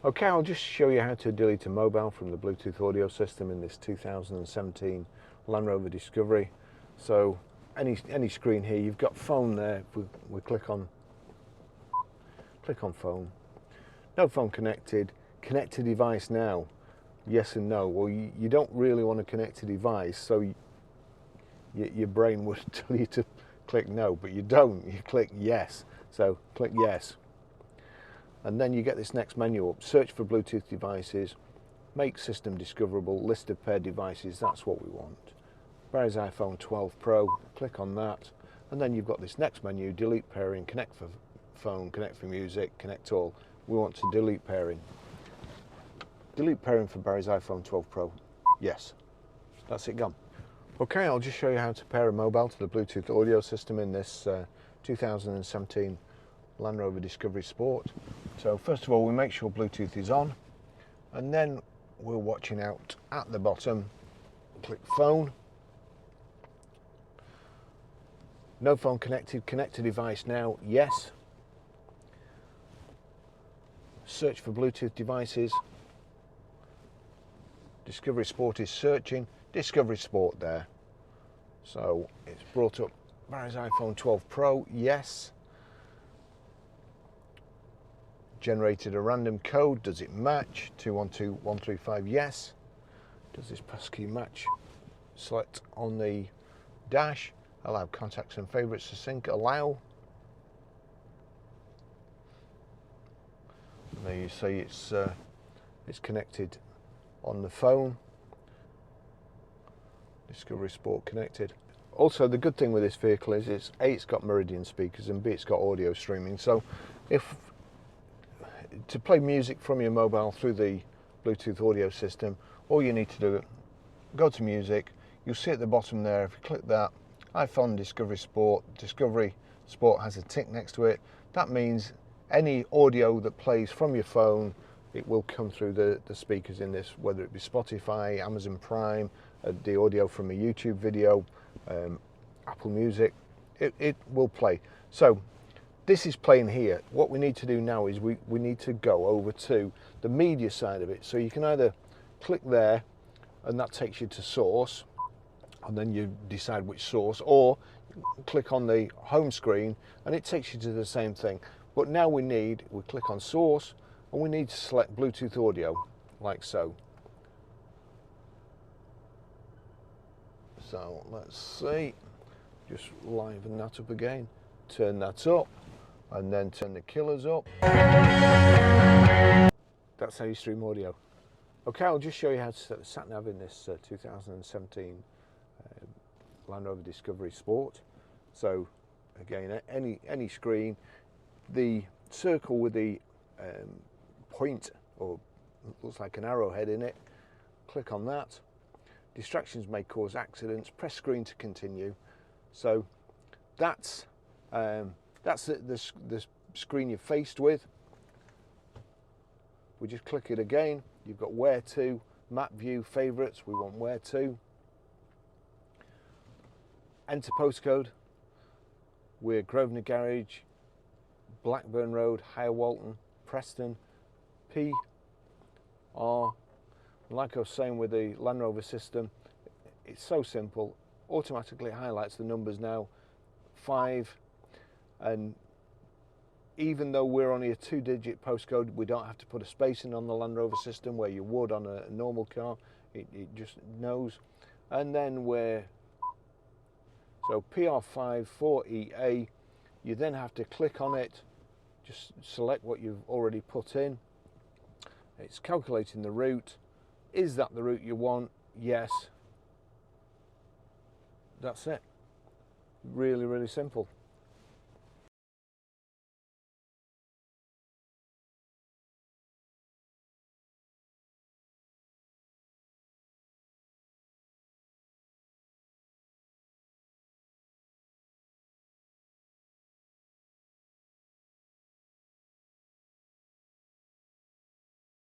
Okay, I'll just show you how to delete a mobile from the Bluetooth audio system in this 2017 Land Rover Discovery. So any screen here, you've got phone there. If we click on phone. No phone connected. Connect to device now. Yes and no. Well, you don't really want to connect to device, so your brain would tell you to click no, but you don't. You click yes. So click yes. And then you get this next menu up, search for Bluetooth devices, make system discoverable, list of paired devices, that's what we want. Barry's iPhone 12 Pro, click on that, and then you've got this next menu, delete pairing, connect for phone, connect for music, connect all. We want to delete pairing. Delete pairing for Barry's iPhone 12 Pro, yes, that's it gone. Okay, I'll just show you how to pair a mobile to the Bluetooth audio system in this 2017 Land Rover Discovery Sport. So first of all, we make sure Bluetooth is on, and then we're watching out at the bottom. Click phone. No phone connected. Connect to device now. Yes. Search for Bluetooth devices. Discovery Sport is searching. Discovery Sport there. So it's brought up Barry's iPhone 12 Pro. Yes. Generated a random code. Does it match? 212135, yes. Does this passkey match? Select on the dash. Allow contacts and favorites to sync. Allow. And there you see it's connected on the phone. Discovery Sport connected. Also, the good thing with this vehicle is it's got Meridian speakers, and B, it's got audio streaming. So if to play music from your mobile through the Bluetooth audio system, all you need to do, go to music, you'll see at the bottom there, if you click that, iPhone Discovery Sport has a tick next to it. That means any audio that plays from your phone, it will come through the speakers in this, whether it be Spotify, Amazon Prime, the audio from a YouTube video, Apple Music, it will play. So this is playing here. What we need to do now is we need to go over to the media side of it. So you can either click there, and that takes you to source, and then you decide which source, or click on the home screen and it takes you to the same thing. But now we click on source, and we need to select Bluetooth audio, like so. So let's see, just liven that up again, turn that up, and then turn the killers up. That's how you stream audio. Okay, I'll just show you how to set the Sat Nav in this 2017 Land Rover Discovery Sport. So again, any screen, the circle with the point, or looks like an arrowhead in it, click on that. Distractions may cause accidents, press screen to continue. So that's the screen you're faced with. We just click it again. You've got where to, map view, favorites, we want where to. Enter postcode. We're Grosvenor Garage, Blackburn Road, Higher Walton, Preston, PR. Like I was saying with the Land Rover system, it's so simple. Automatically highlights the numbers now, 5, and even though we're only a 2-digit postcode, we don't have to put a space in on the Land Rover system where you would on a normal car. It just knows. And then so PR5 4EA, you then have to click on it, just select what you've already put in. It's calculating the route. Is that the route you want? Yes. That's it. Really, really simple.